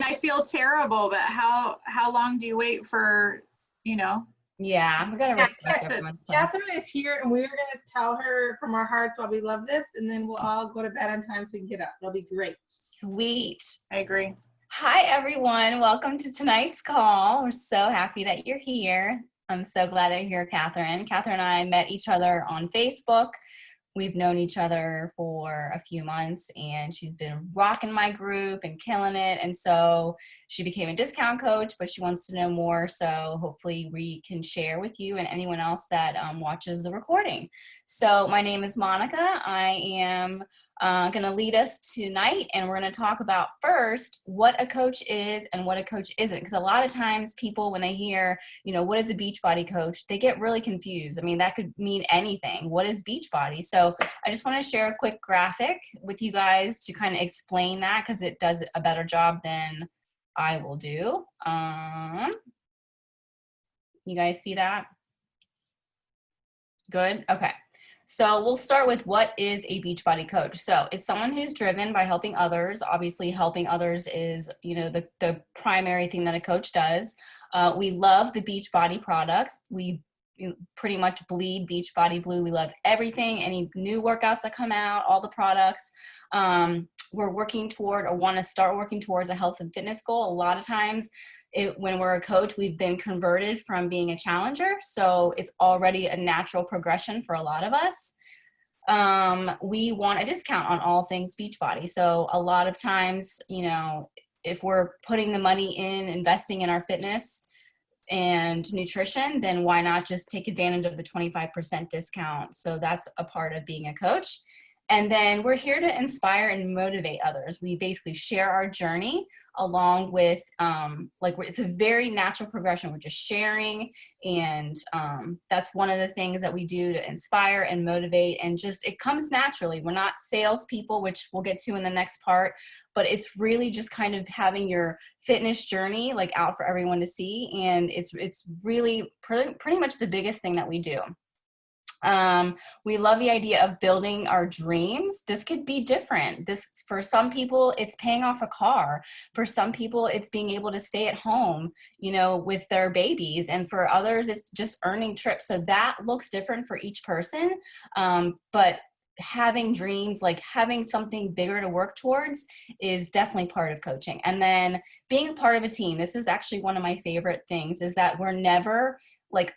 I feel terrible, but how long do you wait for, you know? Yeah, we gotta Yeah, respect everyone's time. Catherine is here, and we're gonna tell her from our hearts why we love this, and then we'll all go to bed on time so we can get up. It'll be great. Sweet. I agree. Hi, everyone. Welcome to tonight's call. We're so happy that you're here. I'm so glad that you're here, Catherine. Catherine and I met each other on Facebook. We've known each other for a few months, and she's been rocking my group and killing it. And so she became a discount coach, but she wants to know more. So hopefully we can share with you and anyone else that watches the recording. So my name is Monica. I am going to lead us tonight, and we're going to talk about first what a coach is and what a coach isn't. Because a lot of times people, when they hear, what is a Beachbody coach, they get really confused. I mean, that could mean anything. What is Beachbody? So I just want to share a quick graphic with you guys to kind of explain that, because it does a better job than I will do. You guys see that? Good? Okay. So we'll start with what is a Beachbody coach. So it's someone who's driven by helping others. Obviously, helping others is, the primary thing that a coach does. We love the Beachbody products. We pretty much bleed Beachbody blue. We love everything, any new workouts that come out, all the products. We're working toward or want to start working towards a health and fitness goal. A lot of times when we're a coach, we've been converted from being a challenger. So it's already a natural progression for a lot of us. We want a discount on all things Beachbody. So a lot of times, if we're putting the money in, investing in our fitness and nutrition, then why not just take advantage of the 25% discount? So that's a part of being a coach. And then we're here to inspire and motivate others. We basically share our journey along with, it's a very natural progression. We're just sharing, and that's one of the things that we do to inspire and motivate, and just, it comes naturally. We're not salespeople, which we'll get to in the next part, but it's really just kind of having your fitness journey out for everyone to see. And it's really pretty much the biggest thing that we do. We love the idea of building our dreams. This could be different. For some people, it's paying off a car. For some people, it's being able to stay at home, with their babies. And for others, it's just earning trips. So that looks different for each person. But having dreams, having something bigger to work towards, is definitely part of coaching. And then being a part of a team. This is actually one of my favorite things, is that we're never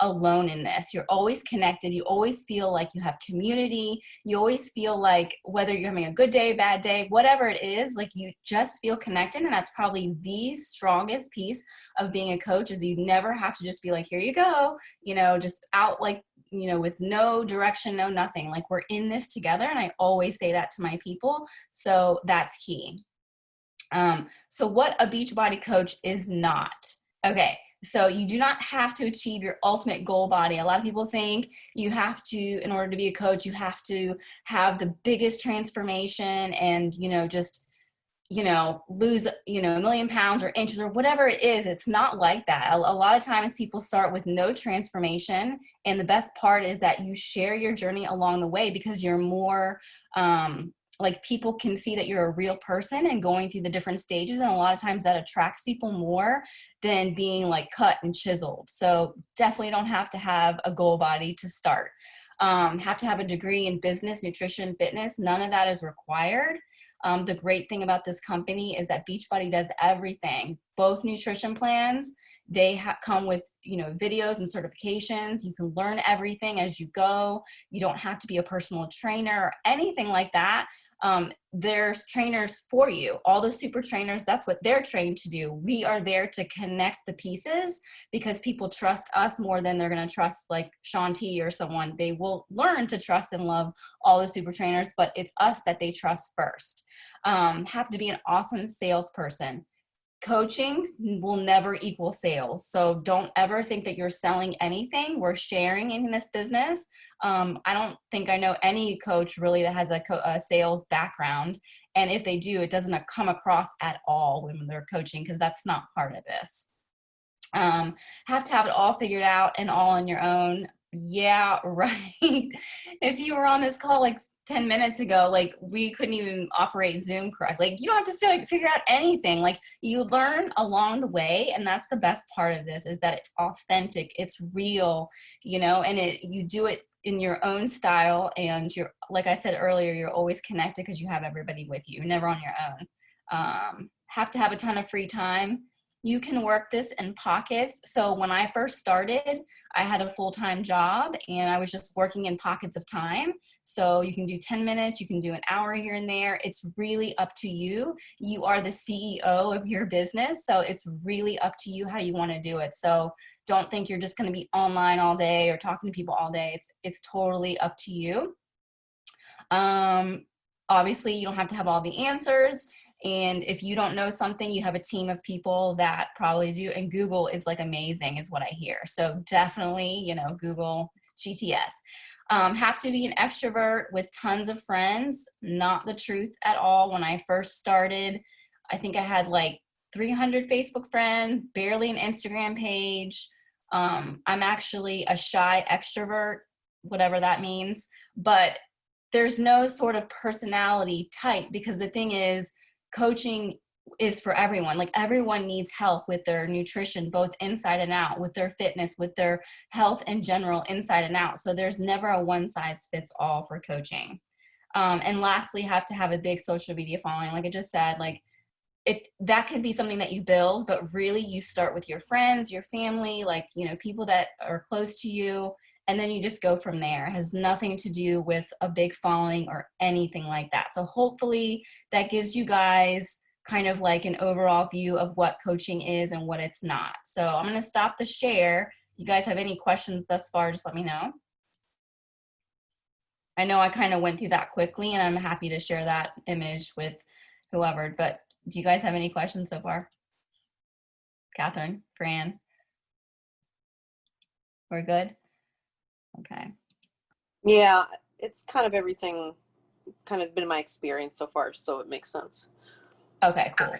alone in this. You're always connected. You always feel like you have community. You always feel like, whether you're having a good day, bad day, whatever it is, you just feel connected. And that's probably the strongest piece of being a coach, is you never have to just be like, here you go, just out with no direction, no nothing. We're in this together. And I always say that to my people. So that's key. So what a Beachbody coach is not. Okay. So you do not have to achieve your ultimate goal body. A lot of people think you have to, in order to be a coach, you have to have the biggest transformation and, lose, a million pounds or inches or whatever it is. It's not like that. A lot of times people start with no transformation. And the best part is that you share your journey along the way, because you're more, people can see that you're a real person and going through the different stages. And a lot of times that attracts people more than being cut and chiseled. So definitely don't have to have a goal body to start. Have to have a degree in business, nutrition, fitness. None of that is required. The great thing about this company is that Beachbody does everything. Both nutrition plans, they come with, videos and certifications. You can learn everything as you go. You don't have to be a personal trainer or anything like that. There's trainers for you. All the super trainers, that's what they're trained to do. We are there to connect the pieces, because people trust us more than they're going to trust Shaun T or someone. They will learn to trust and love all the super trainers, but it's us that they trust first. Have to be an awesome salesperson. Coaching will never equal sales. So don't ever think that you're selling anything. We're sharing in this business. I don't think I know any coach really that has a sales background. And if they do, it doesn't come across at all when they're coaching, because that's not part of this. Have to have it all figured out and all on your own. Yeah, right. If you were on this call 10 minutes ago, like we couldn't even operate Zoom correctly. Like you don't have to figure out anything. Like you learn along the way. And that's the best part of this, is that it's authentic, it's real, you know, and you do it in your own style. And you're, like I said earlier, you're always connected because you have everybody with you. You're never on your own. Have to have a ton of free time. You can work this in pockets. So when I first started, I had a full-time job and I was just working in pockets of time. So you can do 10 minutes, you can do an hour here and there. It's really up to you. You are the CEO of your business. So it's really up to you how you want to do it. So don't think you're just going to be online all day or talking to people all day. It's totally up to you. Obviously, you don't have to have all the answers. And if you don't know something, you have a team of people that probably do. And Google is like amazing is what I hear. So definitely, you know, Google GTS. Have to be an extrovert with tons of friends. Not the truth at all. When I first started, I think I had like 300 Facebook friends, barely an Instagram page. I'm actually a shy extrovert, whatever that means. But there's no sort of personality type, because the thing is, coaching is for everyone. Like everyone needs help with their nutrition, both inside and out, with their fitness, with their health in general, inside and out. So there's never a one size fits all for coaching. And lastly, have to have a big social media following. Like I just said, like that can be something that you build, but really you start with your friends, your family, like, you know, people that are close to you. And then you just go from there. It has nothing to do with a big following or anything like that. So hopefully that gives you guys kind of like an overall view of what coaching is and what it's not. So I'm going to stop the share. You guys have any questions thus far, just let me know. I know I kind of went through that quickly, and I'm happy to share that image with whoever, but do you guys have any questions so far? Catherine, Fran? We're good? Okay. Yeah, it's kind of everything, kind of been my experience so far, so it makes sense. Okay, cool.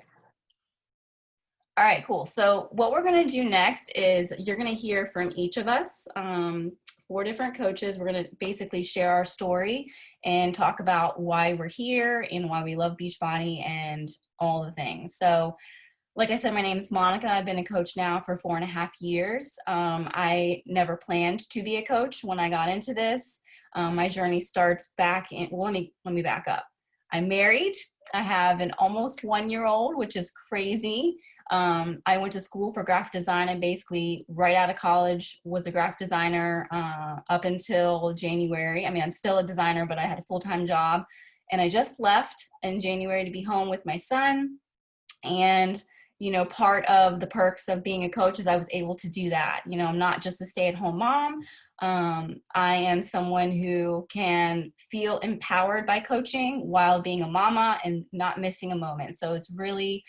All right, cool. So what we're going to do next is you're going to hear from each of us, 4 different coaches. We're going to basically share our story and talk about why we're here and why we love Beachbody and all the things. So like I said, my name is Monica. I've been a coach now for 4.5 years. I never planned to be a coach when I got into this. My journey starts back in, well, let me back up. I'm married. I have an almost 1-year-old, which is crazy. I went to school for graphic design, and basically right out of college was a graphic designer up until January. I mean, I'm still a designer, but I had a full-time job, and I just left in January to be home with my son. And you know, part of the perks of being a coach is I was able to do that. You know, I'm not just a stay-at-home mom. I am someone who can feel empowered by coaching while being a mama and not missing a moment. So it's really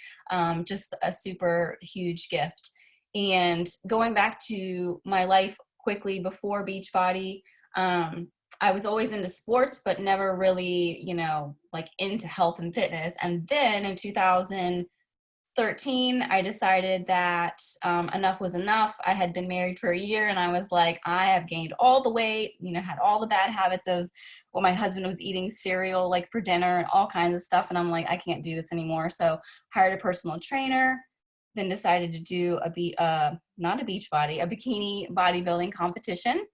just a super huge gift. And going back to my life quickly before Beachbody, I was always into sports, but never really, you know, like into health and fitness. And then in 2013, I decided that enough was enough. I had been married for a year, and I was like, I have gained all the weight, you know, had all the bad habits of what my husband was eating cereal like for dinner and all kinds of stuff. And I'm like, I can't do this anymore. So hired a personal trainer, then decided to do not a beach body, a bikini bodybuilding competition.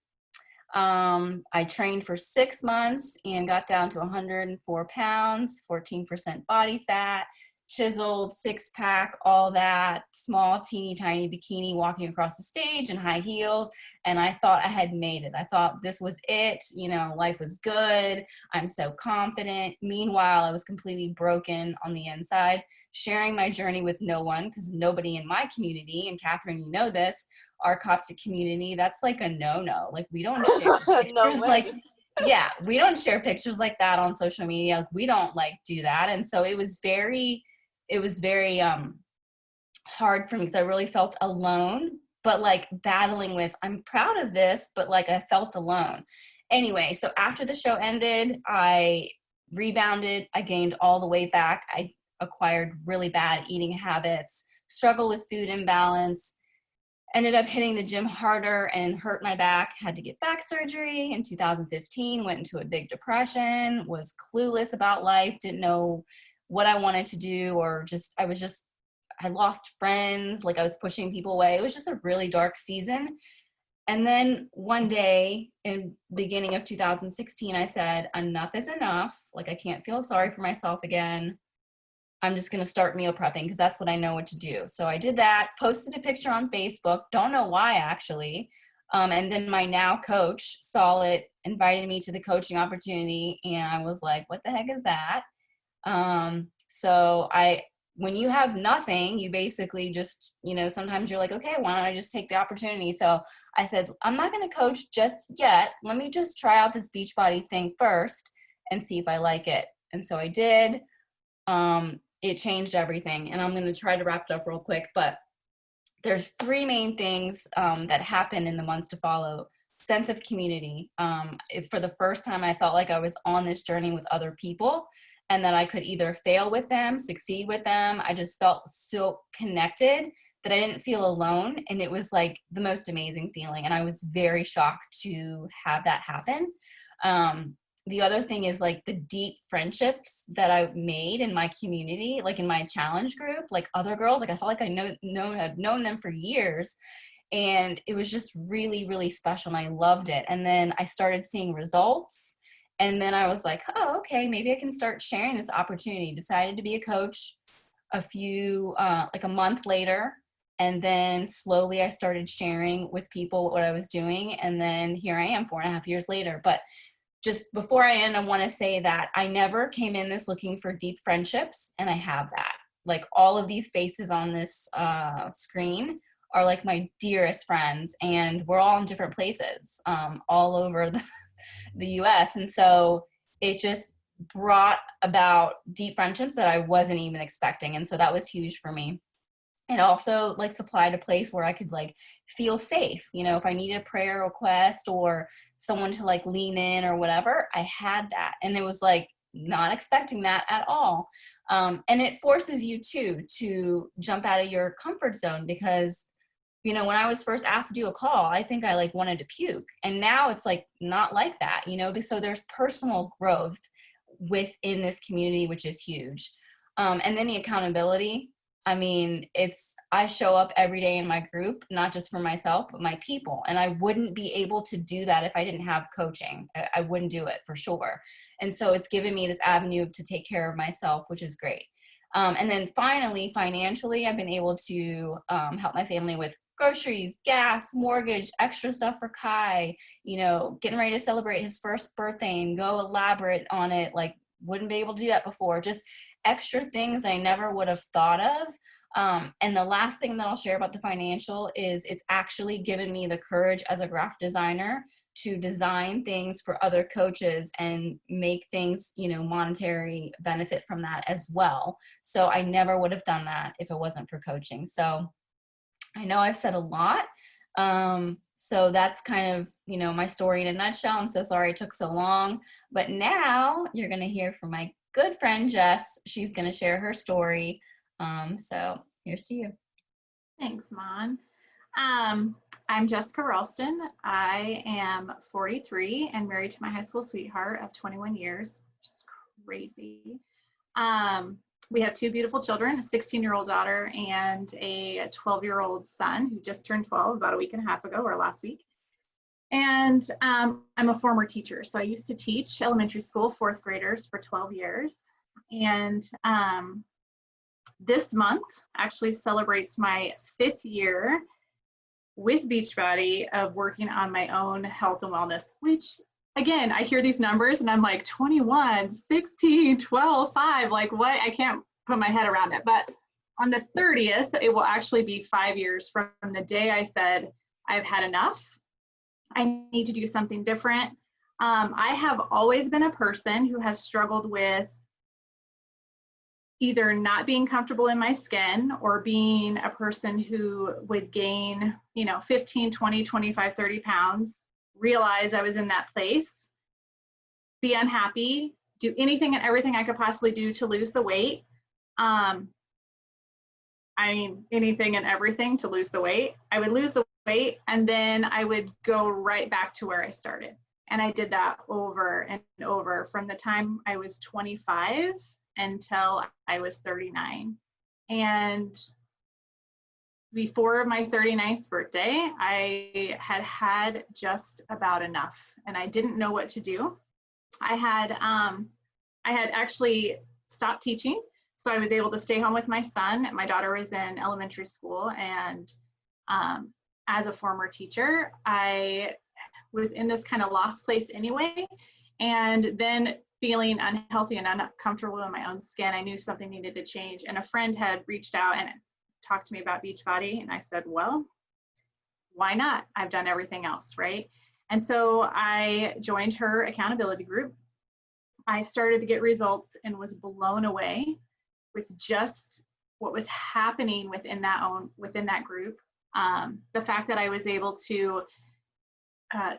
I trained for 6 months and got down to 104 pounds, 14% body fat, chiseled, 6-pack, all that, small, teeny tiny bikini, walking across the stage in high heels. And I thought I had made it. I thought this was it. You know, life was good. I'm so confident. Meanwhile, I was completely broken on the inside, sharing my journey with no one, because nobody in my community, and Catherine, you know this, our Coptic community, that's like a no-no. Like we don't share pictures like, yeah, we don't share pictures like that on social media. Like, we don't like do that. And so it was very hard for me, because I really felt alone, but like battling with, I'm proud of this, but like I felt alone. Anyway, so after the show ended, I rebounded. I gained all the weight back. I acquired really bad eating habits, struggle with food imbalance. ended up hitting the gym harder and hurt my back, had to get back surgery in 2015, went into a big depression, was clueless about life, didn't know what I wanted to do, or I lost friends, like I was pushing people away. It was just a really dark season. And then one day in beginning of 2016, I said, enough is enough. Like, I can't feel sorry for myself again. I'm just going to start meal prepping because that's what I know what to do. So I did that, posted a picture on Facebook. Don't know why, actually. And then my now coach saw it, invited me to the coaching opportunity. And I was like, what the heck is that? When you have nothing, you basically just, sometimes you're like, okay, why don't I just take the opportunity? So I said, I'm not going to coach just yet. Let me just try out this Beachbody thing first and see if I like it. And so I did. It changed everything. And I'm going to try to wrap it up real quick, but there's three main things that happen in the months to follow. Sense of community. For the first time, I felt like I was on this journey with other people and that I could either fail with them, succeed with them. I just felt so connected that I didn't feel alone. And it was like the most amazing feeling. And I was very shocked to have that happen. The other thing is like the deep friendships that I've made in my community, like in my challenge group, like other girls, like I felt like I had known them for years. And it was just really, really special. And I loved it. And then I started seeing results. And then I was like, oh, okay, maybe I can start sharing this opportunity. Decided to be a coach like a month later. And then slowly I started sharing with people what I was doing. And then here I am 4.5 years later. But just before I end, I want to say that I never came in this looking for deep friendships, and I have that. Like all of these faces on this screen are like my dearest friends, and we're all in different places all over the US. And so it just brought about deep friendships that I wasn't even expecting. And so that was huge for me. It also like supplied a place where I could like feel safe. If I needed a prayer request or someone to like lean in or whatever, I had that. And it was like not expecting that at all. And it forces you to jump out of your comfort zone because, when I was first asked to do a call, I think I like wanted to puke. And now it's like not like that, so there's personal growth within this community, which is huge. And then the accountability. I mean, I show up every day in my group, not just for myself, but my people. And I wouldn't be able to do that if I didn't have coaching. I wouldn't do it for sure. And so it's given me this avenue to take care of myself, which is great. And then finally, financially, I've been able to help my family with groceries, gas, mortgage, extra stuff for Kai, getting ready to celebrate his first birthday and go elaborate on it. Like, wouldn't be able to do that before. Just extra things I never would have thought of. And the last thing that I'll share about the financial is it's actually given me the courage as a graphic designer to design things for other coaches and make things, monetary benefit from that as well. So I never would have done that if it wasn't for coaching. So I know I've said a lot. So that's kind of, my story in a nutshell. I'm so sorry it took so long, but now you're going to hear from my good friend, Jess. She's going to share her story. So here's to you. Thanks, Mon. I'm Jessica Ralston. I am 43 and married to my high school sweetheart of 21 years, which is crazy. We have two beautiful children, a 16-year-old daughter and a 12-year-old son who just turned 12 about a week and a half ago or last week. And I'm a former teacher. So I used to teach elementary school, fourth graders for 12 years. And this month actually celebrates my 5th year with Beachbody of working on my own health and wellness, which again, I hear these numbers and I'm like 21, 16, 12, 5, like what? I can't put my head around it. But on the 30th, it will actually be 5 years from the day I said, I've had enough. I need to do something different. I have always been a person who has struggled with either not being comfortable in my skin or being a person who would gain, 15, 20, 25, 30 pounds, realize I was in that place, be unhappy, do anything and everything I could possibly do to lose the weight. I I mean, anything and everything to lose the weight. I would lose the weight and then I would go right back to where I started. And I did that over and over from the time I was 25 until I was 39. And before my 39th birthday, I had just about enough and I didn't know what to do. I had actually stopped teaching. So I was able to stay home with my son. My daughter was in elementary school, and as a former teacher, I was in this kind of lost place anyway. And then feeling unhealthy and uncomfortable in my own skin, I knew something needed to change. And a friend had reached out and talked to me about Beachbody, and I said, well, why not? I've done everything else, right? And so I joined her accountability group. I started to get results and was blown away with just what was happening within that group. The fact that I was able to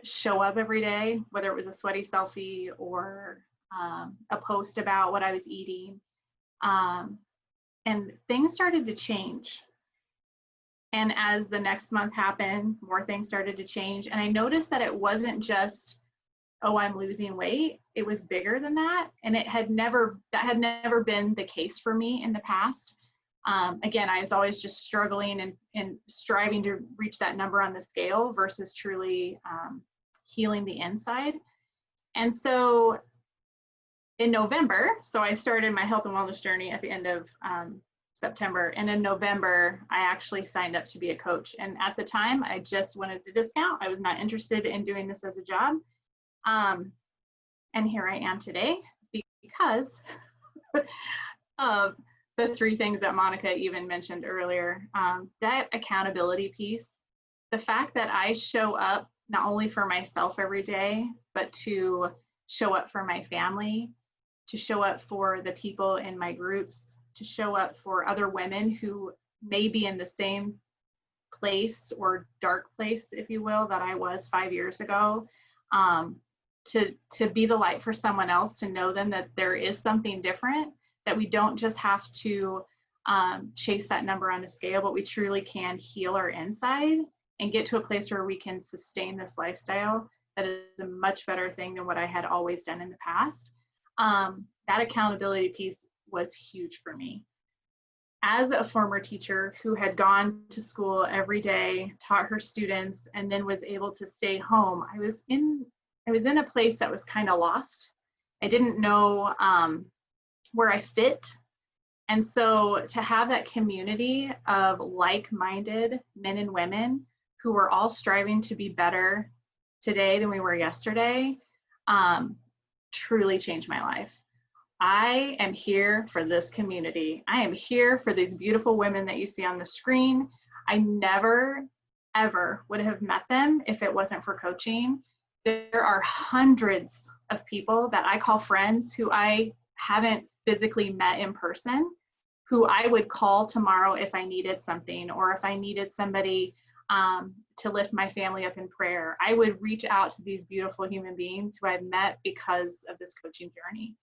show up every day, whether it was a sweaty selfie or a post about what I was eating, and things started to change. And as the next month happened, more things started to change. And I noticed that it wasn't just, oh, I'm losing weight. It was bigger than that. And that had never been the case for me in the past. Again, I was always just struggling and striving to reach that number on the scale versus truly healing the inside. And so in November, so I started my health and wellness journey at the end of September. And in November, I actually signed up to be a coach. And at the time, I just wanted a discount. I was not interested in doing this as a job. And here I am today because of the three things that Monica even mentioned earlier. That accountability piece, the fact that I show up not only for myself every day, but to show up for my family, to show up for the people in my groups, to show up for other women who may be in the same place or dark place, if you will, that I was 5 years ago. To be the light for someone else, to know them that there is something different, that we don't just have to chase that number on a scale, but we truly can heal our inside and get to a place where we can sustain this lifestyle that is a much better thing than what I had always done in the past. That accountability piece was huge for me. As a former teacher who had gone to school every day, taught her students, and then was able to stay home, I was in a place that was kind of lost. I didn't know where I fit. And so to have that community of like-minded men and women who were all striving to be better today than we were yesterday, truly changed my life. I am here for this community. I am here for these beautiful women that you see on the screen. I never, ever would have met them if it wasn't for coaching. There are hundreds of people that I call friends who I haven't physically met in person, who I would call tomorrow if I needed something, or if I needed somebody to lift my family up in prayer. I would reach out to these beautiful human beings who I've met because of this coaching journey.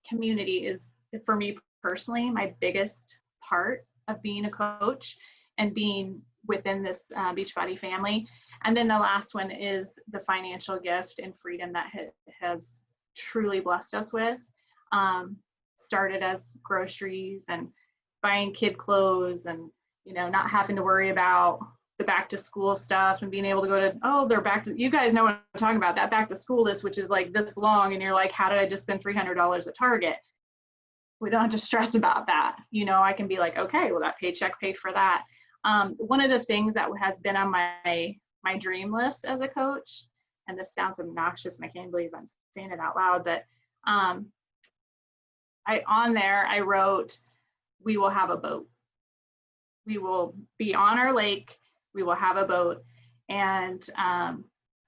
Community is, for me personally, my biggest part of being a coach and being within this Beachbody family. And then the last one is the financial gift and freedom that has truly blessed us with. Started as groceries and buying kid clothes and, not having to worry about the back to school stuff and being able to go to, they're back to, you guys know what I'm talking about, that back to school list, which is like this long. And you're like, how did I just spend $300 at Target? We don't have to stress about that. I can be like, okay, well, that paycheck paid for that. One of the things that has been on my dream list as a coach, and this sounds obnoxious and I can't believe I'm saying it out loud, but on there I wrote, we will have a boat. We will be on our lake. We will have a boat. And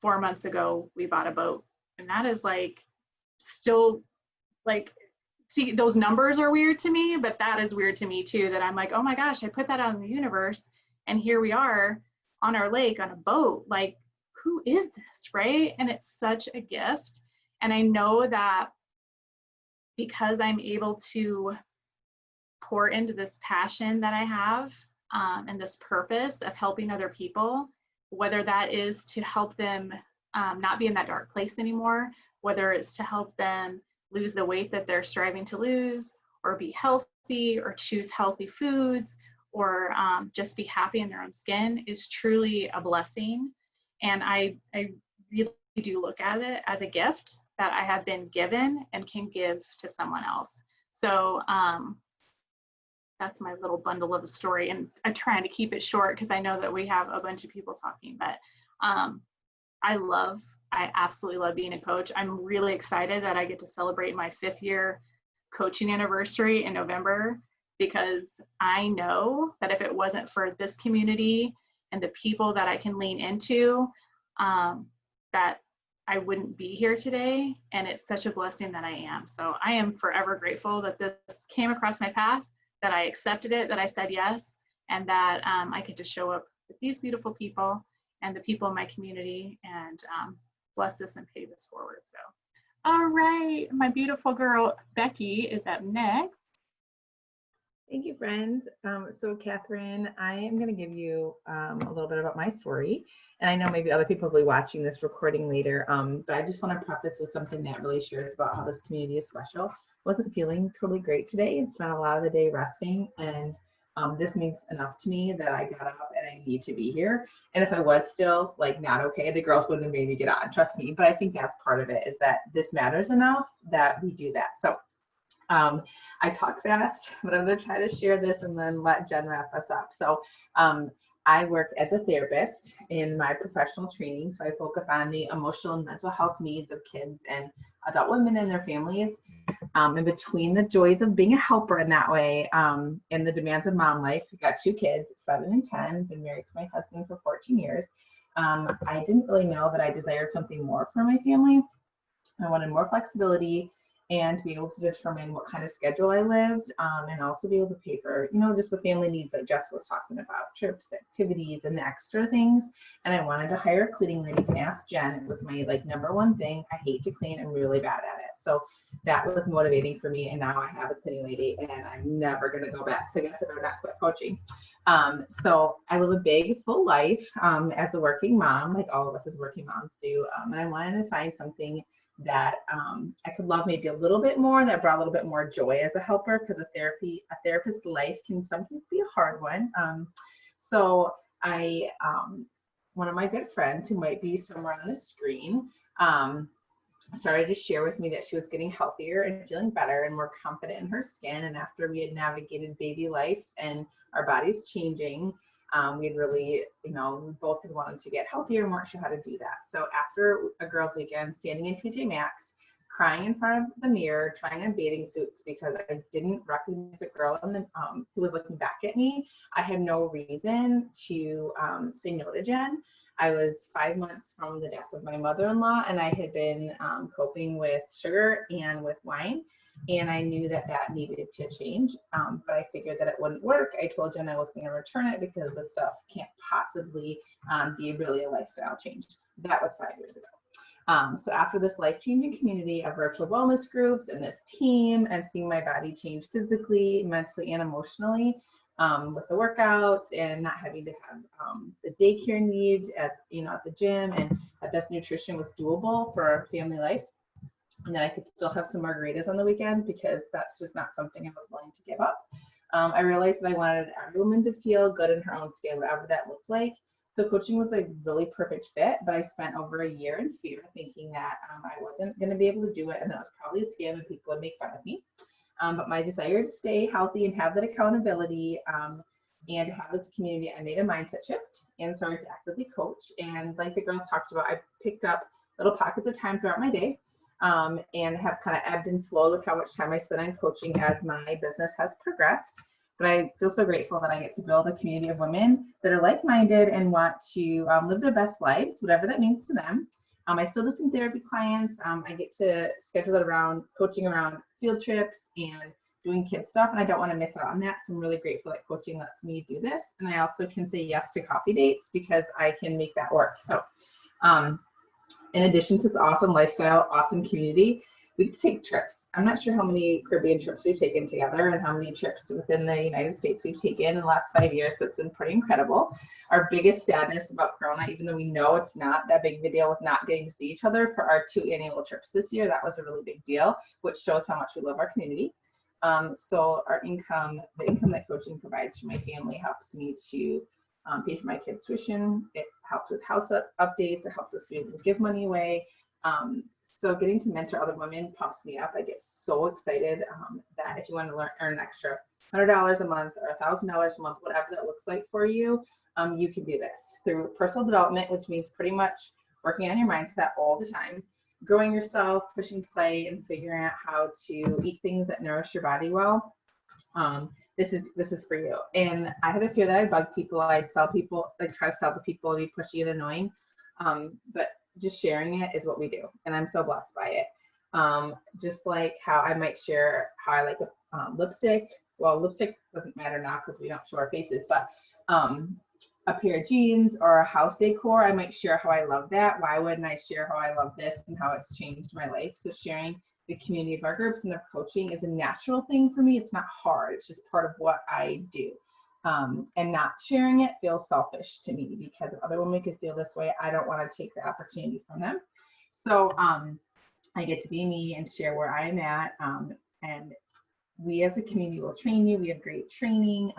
4 months ago, we bought a boat. And that is still see, those numbers are weird to me, but that is weird to me too, that I'm like, oh my gosh, I put that out in the universe. And here we are on our lake on a boat. Like, who is this, right? And it's such a gift. And I know that because I'm able to pour into this passion that I have and this purpose of helping other people, whether that is to help them not be in that dark place anymore, whether it's to help them lose the weight that they're striving to lose, or be healthy, or choose healthy foods, or just be happy in their own skin, is truly a blessing. And I really do look at it as a gift that I have been given and can give to someone else. So that's my little bundle of a story, and I'm trying to keep it short because I know that we have a bunch of people talking, but I absolutely love being a coach. I'm really excited that I get to celebrate my 5th year coaching anniversary in November, because I know that if it wasn't for this community and the people that I can lean into, that I wouldn't be here today. And it's such a blessing that I am. So I am forever grateful that this came across my path, that I accepted it, that I said yes, and that I get to show up with these beautiful people and the people in my community and bless this and pay this forward. So, all right, my beautiful girl, Becky, is up next. Thank you, friends. So Catherine, I am going to give you a little bit about my story. And I know maybe other people will be watching this recording later, but I just want to preface with something that really shares about how this community is special. Wasn't feeling totally great today and spent a lot of the day resting. And this means enough to me that I got up and I need to be here. And if I was still like not okay, the girls wouldn't have made me get on, trust me. But I think that's part of it, is that this matters enough that we do that. So I talk fast, but I'm going to try to share this and then let Jen wrap us up. So I work as a therapist in my professional training. So I focus on the emotional and mental health needs of kids and adult women and their families. And between the joys of being a helper in that way and the demands of mom life, I've got 2 kids, 7 and 10, been married to my husband for 14 years. I didn't really know that I desired something more for my family. I wanted more flexibility and to be able to determine what kind of schedule I lived, and also be able to pay for, just the family needs like Jess was talking about, trips, activities, and the extra things. And I wanted to hire a cleaning lady. You can ask Jen. It was my #1 thing. I hate to clean. I'm really bad at it. So that was motivating for me. And now I have a cleaning lady, and I'm never going to go back. So I guess I better not quit coaching. So I live a big, full life as a working mom, like all of us as working moms do. And I wanted to find something that I could love maybe a little bit more, that brought a little bit more joy as a helper, because a therapist's life can sometimes be a hard one. So I, one of my good friends who might be somewhere on the screen, started to share with me that she was getting healthier and feeling better and more confident in her skin. And after we had navigated baby life and our bodies changing, we had really, we both had wanted to get healthier and weren't sure how to do that. So after a girls' weekend, standing in TJ Maxx, crying in front of the mirror, trying on bathing suits because I didn't recognize the girl in the, who was looking back at me, I had no reason to say no to Jen. I was 5 months from the death of my mother-in-law, and I had been coping with sugar and with wine, and I knew that that needed to change, but I figured that it wouldn't work. I told Jen I was going to return it because the stuff can't possibly be really a lifestyle change. That was 5 years ago. So after this life-changing community of virtual wellness groups and this team, and seeing my body change physically, mentally, and emotionally, with the workouts and not having to have the daycare needs at the gym, and that this nutrition was doable for our family life, and that I could still have some margaritas on the weekend, because that's just not something I was willing to give up. I realized that I wanted every woman to feel good in her own skin, whatever that looked like. So coaching was a really perfect fit, but I spent over a year in fear, thinking that I wasn't going to be able to do it, and that was probably a scam and people would make fun of me. But my desire to stay healthy and have that accountability and have this community, I made a mindset shift and started to actively coach. And like the girls talked about, I picked up little pockets of time throughout my day and have kind of ebbed and flowed with how much time I spend on coaching as my business has progressed. But I feel so grateful that I get to build a community of women that are like-minded and want to live their best lives, whatever that means to them. I still do some therapy clients. I get to schedule it around coaching around field trips and doing kid stuff, and I don't want to miss out on that. So I'm really grateful that coaching lets me do this. And I also can say yes to coffee dates because I can make that work. So in addition to this awesome lifestyle, awesome community, we could take trips. I'm not sure how many Caribbean trips we've taken together and how many trips within the United States we've taken in the last 5 years, but it's been pretty incredible. Our biggest sadness about Corona, even though we know it's not that big of a deal, was not getting to see each other for our 2 annual trips this year. That was a really big deal, which shows how much we love our community. So our income, the income that coaching provides for my family helps me to pay for my kids' tuition. It helps with house updates. It helps us be able to give money away. So getting to mentor other women pumps me up. I get so excited that if you want to earn an extra $100 a month or $1,000 a month, whatever that looks like for you, you can do this through personal development, which means pretty much working on your mindset all the time, growing yourself, pushing play, and figuring out how to eat things that nourish your body well. This is for you. And I had a fear that I'd bug people, I'd sell people, like try to sell to people, be pushy and annoying. But just sharing it is what we do, and I'm so blessed by it. Just like how I might share how I like lipstick. Well, lipstick doesn't matter now because we don't show our faces, but a pair of jeans or a house decor, I might share how I love that. Why wouldn't I share how I love this and how it's changed my life? So sharing the community of our groups and their coaching is a natural thing for me. It's not hard. It's just part of what I do. And not sharing it feels selfish to me because if other women could feel this way, I don't want to take the opportunity from them. So I get to be me and share where I'm at. And we as a community will train you. We have great training.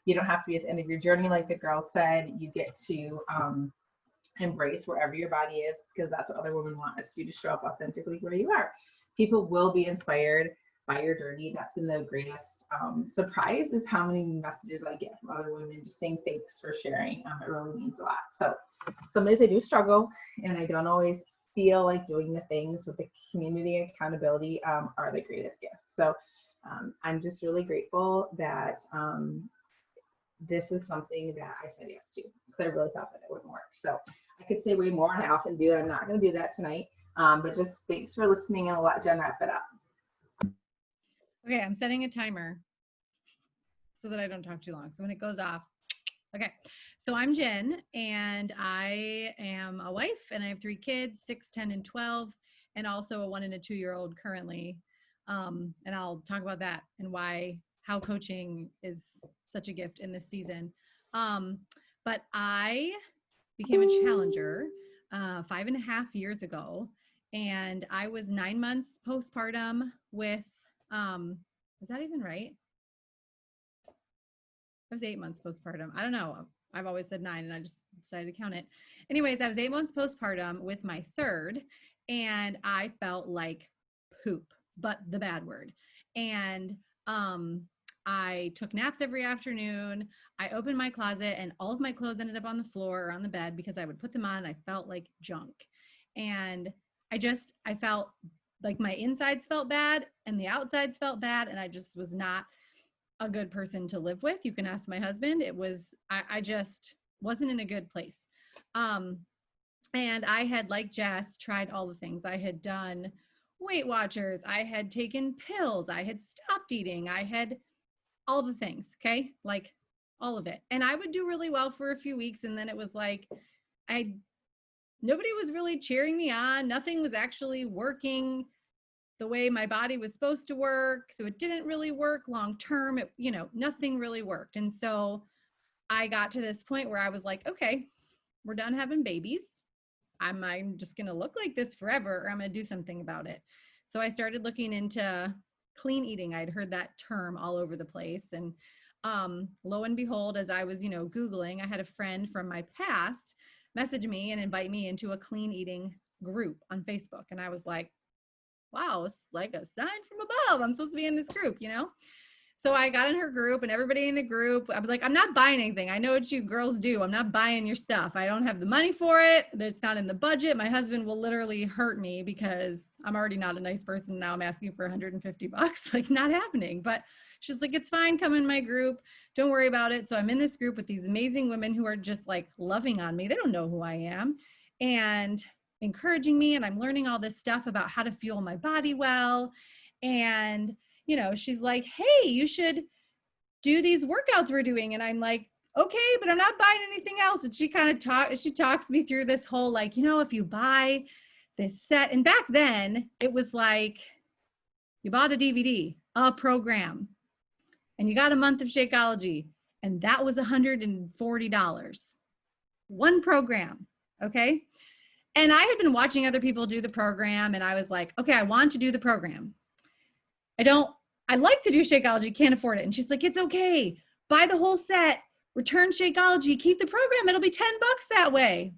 You don't have to be at the end of your journey, like the girl said. You get to embrace wherever your body is, because that's what other women want, is for you to show up authentically where you are. People will be inspired by your journey. That's been the greatest surprise, is how many messages I get from other women just saying thanks for sharing. It really means a lot. So some days I do struggle and I don't always feel like doing the things, but the community and accountability are the greatest gift. So I'm just really grateful that this is something that I said yes to, because I really thought that it wouldn't work. So I could say way more, and I often do, and I'm not going to do that tonight. But just thanks for listening, and I'll let Jen wrap it up. Okay, I'm setting a timer so that I don't talk too long. So when it goes off, okay. So I'm Jen, and I am a wife, and I have 3 kids, 6, 10, and 12, and also a 1 and a 2-year-old currently. And I'll talk about that and how coaching is such a gift in this season. But I became a challenger 5.5 years ago, and I was 9 months postpartum with, is that even right? I was 8 months postpartum. I don't know. I've always said 9 and I just decided to count it. Anyways, I was 8 months postpartum with my 3rd, and I felt like poop, but the bad word. And I took naps every afternoon. I opened my closet and all of my clothes ended up on the floor or on the bed because I would put them on and I felt like junk. And I felt like my insides felt bad and the outsides felt bad, and I just was not a good person to live with. You can ask my husband. I just wasn't in a good place. And I had, like Jess, tried all the things. I had done Weight Watchers. I had taken pills. I had stopped eating. I had all the things, okay? Like all of it. And I would do really well for a few weeks, and then it was like nobody was really cheering me on. Nothing was actually working the way my body was supposed to work. So it didn't really work long term. Nothing really worked. And so I got to this point where I was like, okay, we're done having babies. I'm just going to look like this forever, or I'm going to do something about it. So I started looking into clean eating. I'd heard that term all over the place. And lo and behold, as I was, Googling, I had a friend from my past message me and invite me into a clean eating group on Facebook. And I was like, wow, it's like a sign from above. I'm supposed to be in this group, So I got in her group, and everybody in the group, I was like, I'm not buying anything. I know what you girls do. I'm not buying your stuff. I don't have the money for it. It's not in the budget. My husband will literally hurt me because I'm already not a nice person. Now I'm asking for $150, like not happening. But she's like, it's fine. Come in my group. Don't worry about it. So I'm in this group with these amazing women who are just like loving on me. They don't know who I am and encouraging me. And I'm learning all this stuff about how to fuel my body well. And she's like, hey, you should do these workouts we're doing. And I'm like, okay, but I'm not buying anything else. And she kind of talks me through this whole, like, if you buy this set, and back then it was like You bought a DVD, a program, and you got a month of Shakeology, and that was $140. One program, okay? And I had been watching other people do the program, and I was like, okay, I want to do the program. I like to do Shakeology, can't afford it. And she's like, it's okay. Buy the whole set, return Shakeology, keep the program. It'll be $10 that way.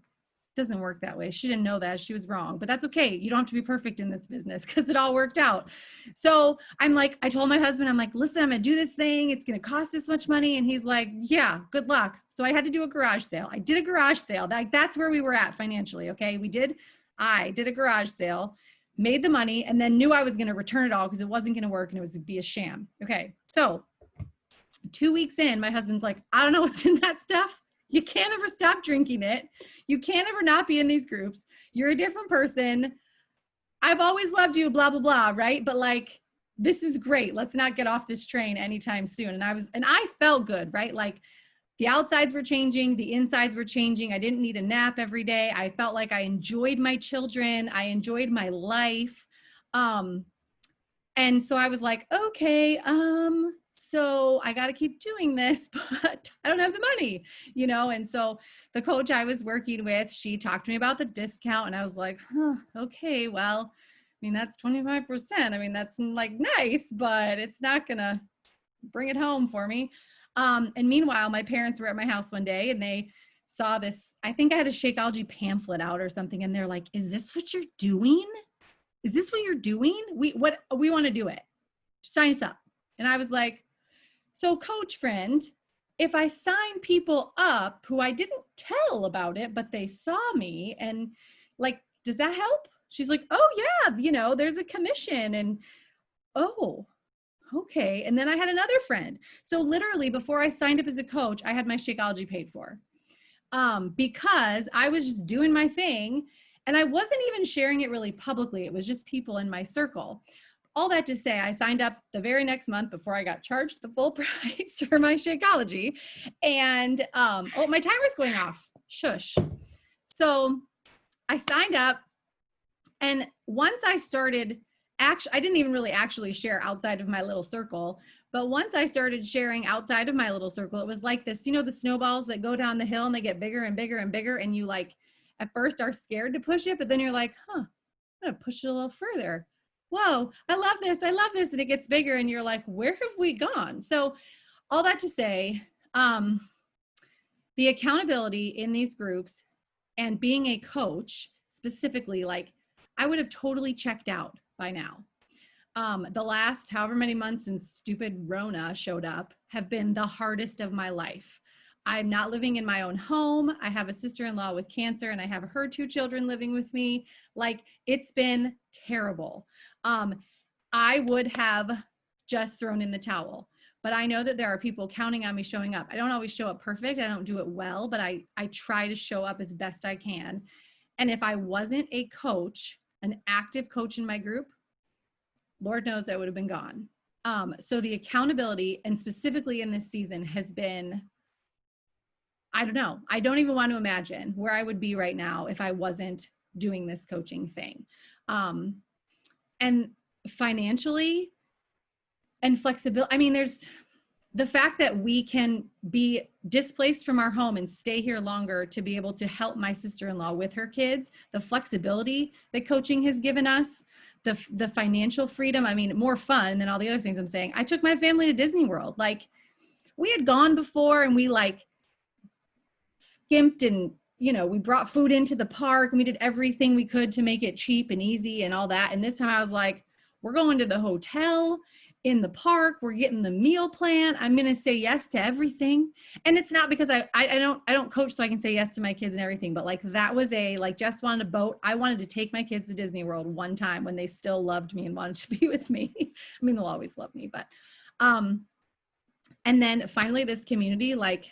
Doesn't work that way. She didn't know that. She was wrong, but that's okay. You don't have to be perfect in this business because it all worked out. So I'm like, I told my husband, I'm like, listen, I'm going to do this thing. It's going to cost this much money. And he's like, yeah, good luck. So I had to do a garage sale. I did a garage sale. That's where we were at financially. Okay. I did a garage sale, made the money, and then knew I was going to return it all because it wasn't going to work and it was going to be a sham. Okay. So 2 weeks in, my husband's like, I don't know what's in that stuff. You can't ever stop drinking it. You can't ever not be in these groups. You're a different person. I've always loved you, blah, blah, blah, right? But like, this is great. Let's not get off this train anytime soon. And I felt good, right? Like the outsides were changing, the insides were changing. I didn't need a nap every day. I felt like I enjoyed my children. I enjoyed my life. And so I was like, okay, so I got to keep doing this, but I don't have the money, And so the coach I was working with, she talked to me about the discount, and I was like, okay, well, I mean, that's 25%. I mean, that's like nice, but it's not going to bring it home for me. And meanwhile, my parents were at my house one day and they saw this, I think I had a Shakeology pamphlet out or something. And they're like, is this what you're doing? Is this what you're doing? We want to do it. Sign us up. And I was like, so coach friend, if I sign people up who I didn't tell about it, but they saw me and like, does that help? She's like, oh yeah, there's a commission and, oh, okay. And then I had another friend. So literally before I signed up as a coach, I had my Shakeology paid for because I was just doing my thing and I wasn't even sharing it really publicly. It was just people in my circle. All that to say, I signed up the very next month before I got charged the full price for my Shakeology. And, oh, my timer's going off. Shush. So I signed up. And once I started, I didn't even really actually share outside of my little circle. But once I started sharing outside of my little circle, it was like this, the snowballs that go down the hill and they get bigger and bigger and bigger. And you like, at first are scared to push it, but then you're like, I'm going to push it a little further. Whoa, I love this. And it gets bigger and you're like, where have we gone? So all that to say, the accountability in these groups and being a coach specifically, like I would have totally checked out by now. The last however many months since stupid Rona showed up have been the hardest of my life. I'm not living in my own home. I have a sister-in-law with cancer and I have her 2 children living with me. Like it's been terrible. I would have just thrown in the towel, but I know that there are people counting on me showing up. I don't always show up perfect. I don't do it well, but I try to show up as best I can. And if I wasn't a coach, an active coach in my group, Lord knows I would have been gone. So the accountability and specifically in this season has been, I don't know. I don't even want to imagine where I would be right now if I wasn't doing this coaching thing. And financially and flexibility, I mean, there's the fact that we can be displaced from our home and stay here longer to be able to help my sister-in-law with her kids, the flexibility that coaching has given us, the financial freedom, I mean, more fun than all the other things I'm saying. I took my family to Disney World. Like we had gone before and we like skimped and, we brought food into the park and we did everything we could to make it cheap and easy and all that. And this time I was like, we're going to the hotel in the park. We're getting the meal plan. I'm going to say yes to everything. And it's not because I don't coach so I can say yes to my kids and everything, but like that was Jess wanted a boat. I wanted to take my kids to Disney World one time when they still loved me and wanted to be with me. I mean, they'll always love me, but, and then finally this community, like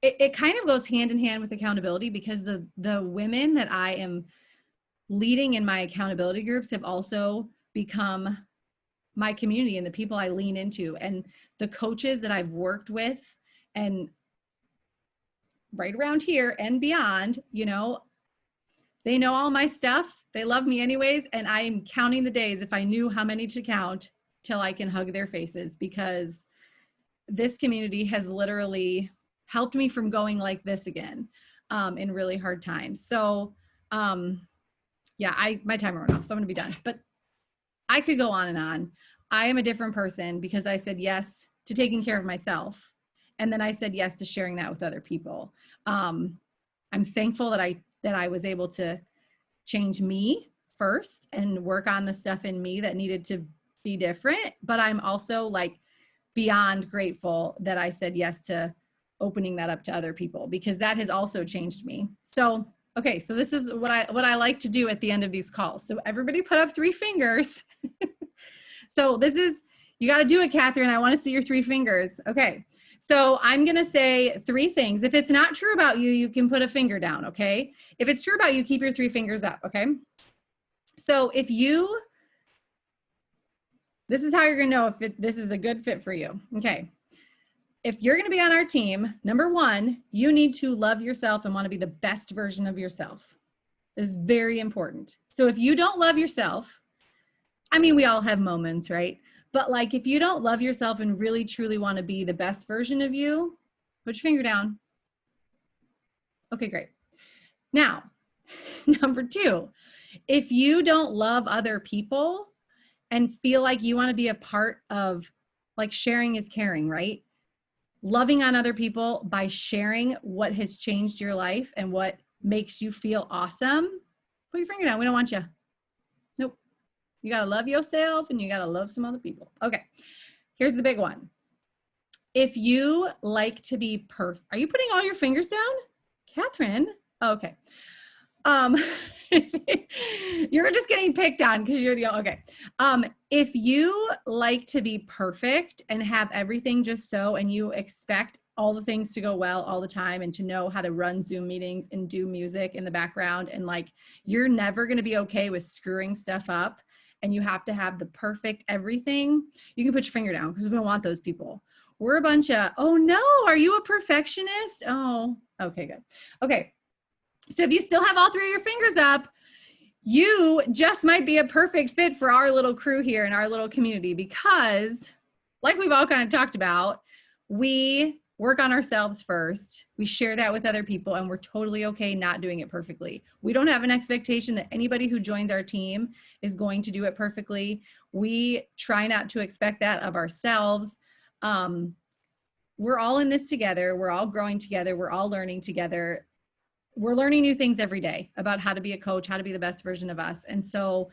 it kind of goes hand in hand with accountability because the women that I am leading in my accountability groups have also become my community and the people I lean into and the coaches that I've worked with and right around here and beyond, They know all my stuff. They love me anyways. And I'm counting the days, if I knew how many to count, till I can hug their faces, because this community has literally helped me from going like this again in really hard times. So yeah, my timer went off, so I'm gonna be done. But I could go on and on. I am a different person because I said yes to taking care of myself. And then I said yes to sharing that with other people. I'm thankful that I was able to change me first and work on the stuff in me that needed to be different. But I'm also like beyond grateful that I said yes to opening that up to other people, because that has also changed me. So, okay, so this is what I like to do at the end of these calls. So everybody put up 3 fingers. So this is, you got to do it, Catherine. I want to see your 3 fingers. Okay. So I'm going to say 3 things. If it's not true about you, you can put a finger down. Okay. If it's true about you, keep your 3 fingers up. Okay. So if you, this is how you're going to know if this is a good fit for you. Okay. If you're going to be on our team, number 1, you need to love yourself and want to be the best version of yourself. This is very important. So if you don't love yourself, I mean, we all have moments, right? But like, if you don't love yourself and really truly want to be the best version of you, put your finger down. Okay, great. Now, number 2, if you don't love other people and feel like you want to be a part of, like, sharing is caring, right? Loving on other people by sharing what has changed your life and what makes you feel awesome, put your finger down. We don't want you. Nope. You got to love yourself and you got to love some other people. Okay. Here's the big one. If you like to be perfect, are you putting all your fingers down? Catherine? Oh, okay. You're just getting picked on because you're the, okay. If you like to be perfect and have everything just so, and you expect all the things to go well all the time and to know how to run Zoom meetings and do music in the background, and like, you're never going to be okay with screwing stuff up and you have to have the perfect everything, you can put your finger down, because we don't want those people. We're a bunch of, oh no, are you a perfectionist? Oh, okay, good. Okay. So if you still have all 3 of your fingers up, you just might be a perfect fit for our little crew here in our little community, because like we've all kind of talked about, we work on ourselves first. We share that with other people, and we're totally okay not doing it perfectly. We don't have an expectation that anybody who joins our team is going to do it perfectly. We try not to expect that of ourselves. We're all in this together. We're all growing together. We're all learning together. We're learning new things every day about how to be a coach, how to be the best version of us. And so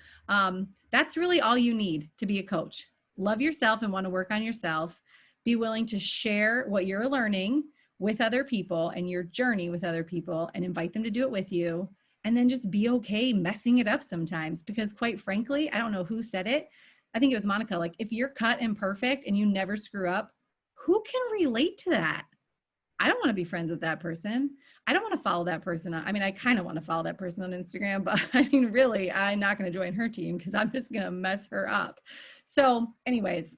that's really all you need to be a coach. Love yourself and want to work on yourself. Be willing to share what you're learning with other people and your journey with other people, and invite them to do it with you. And then just be okay messing it up sometimes, because quite frankly, I don't know who said it. I think it was Monica. Like, if you're cut and perfect and you never screw up, who can relate to that? I don't want to be friends with that person. I don't want to follow that person. I mean, I kind of want to follow that person on Instagram, but I mean, really, I'm not going to join her team because I'm just going to mess her up. So anyways,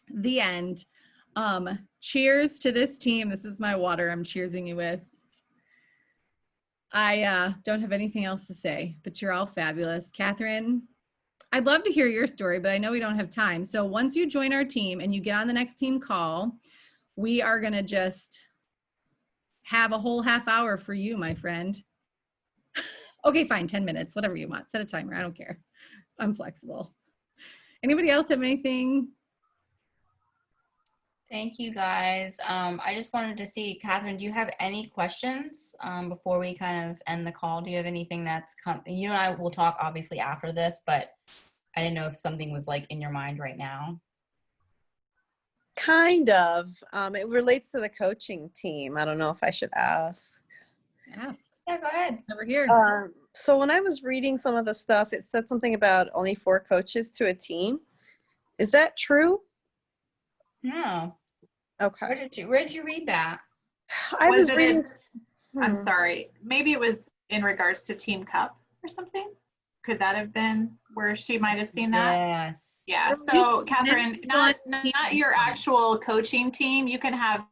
the end. Cheers to this team. This is my water I'm cheersing you with. I don't have anything else to say, but you're all fabulous. Catherine, I'd love to hear your story, but I know we don't have time. So once you join our team and you get on the next team call, we are going to just have a whole half hour for you, my friend. Okay, fine, 10 minutes, whatever you want. Set a timer, I don't care. I'm flexible. Anybody else have anything? Thank you, guys. I just wanted to see, Catherine, do you have any questions before we kind of end the call? Do you have anything that's you and I will talk obviously after this, but I didn't know if something was like in your mind right now. Kind of. It relates to the coaching team. I don't know if I should ask. Ask. Yeah, go ahead. Over here. So when I was reading some of the stuff, it said something about only 4 coaches to a team. Is that true? No. Okay. Where did you read that? I was it reading. I'm sorry. Maybe it was in regards to Team Cup or something. Could that have been where she might have seen that? Yes. Yeah. So Catherine, not your actual coaching team. You can have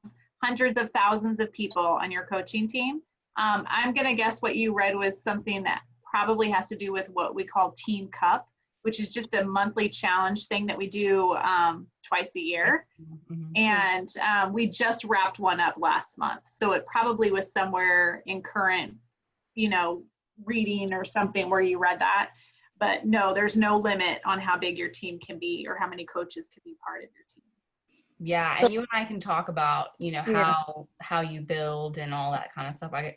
hundreds of thousands of people on your coaching team. I'm going to guess what you read was something that probably has to do with what we call Team Cup, which is just a monthly challenge thing that we do twice a year. Mhm. And we just wrapped one up last month. So it probably was somewhere in current, reading or something where you read that. But no, there's no limit on how big your team can be or how many coaches can be part of your team. Yeah, So- and you and I can talk about, Yeah. how you build and all that kind of stuff. I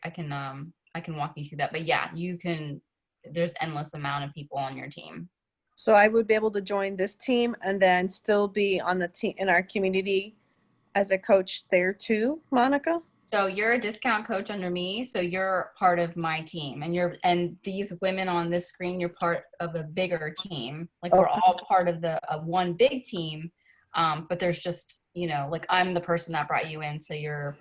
can walk you through that. But yeah, there's endless amount of people on your team. So I would be able to join this team and then still be on the team in our community as a coach there too, Monica? So you're a discount coach under me, so you're part of my team, and these women on this screen, you're part of a bigger team. Like we're Okay. all part of one big team, but there's just like I'm the person that brought you in, so you're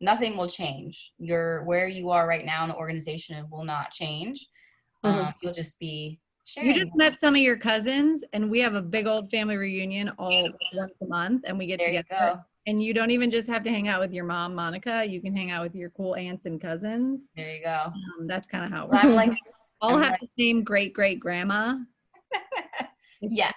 nothing will change. You're where you are right now in the organization, it will not change. You'll just be sharing. You just met some of your cousins, and we have a big old family reunion all once a month, and we get There you together. go. And you don't even just have to hang out with your mom, Monica. You can hang out with your cool aunts and cousins. There you go. That's kind of how it Well, works. I'm like, All I'm have the same great great grandma. yes.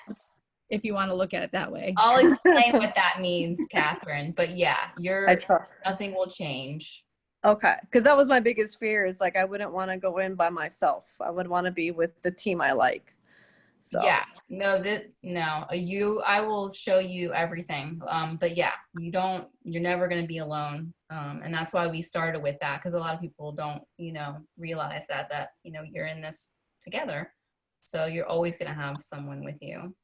If you want to look at it that way. I'll explain what that means, Catherine. But yeah, I trust. nothing will change. Okay, because that was my biggest fear is like I wouldn't want to go in by myself. I would want to be with the team I like. So Yeah, I will show you everything. But yeah, you're never going to be alone. And that's why we started with that, because a lot of people don't, realize that, you're in this together. So you're always going to have someone with you.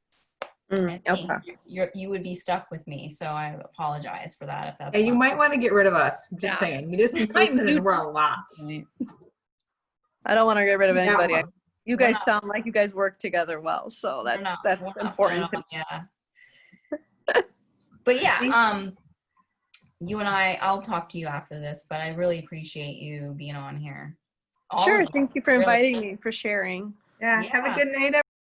And me. okay. You would be stuck with me. So I apologize for that. If that's Yeah, you not- might want to get rid of us. I'm just Yeah. saying. There's some person and we're a lot. I don't want to get rid of Yeah. anybody. You We're guys not- sound like you guys work together well, so we're that's not important. fun, yeah. But yeah, you and I'll talk to you after this, but I really appreciate you being on here. All Sure. of you. Thank you for Really. inviting me, for sharing. Yeah. Have a Yeah. good night,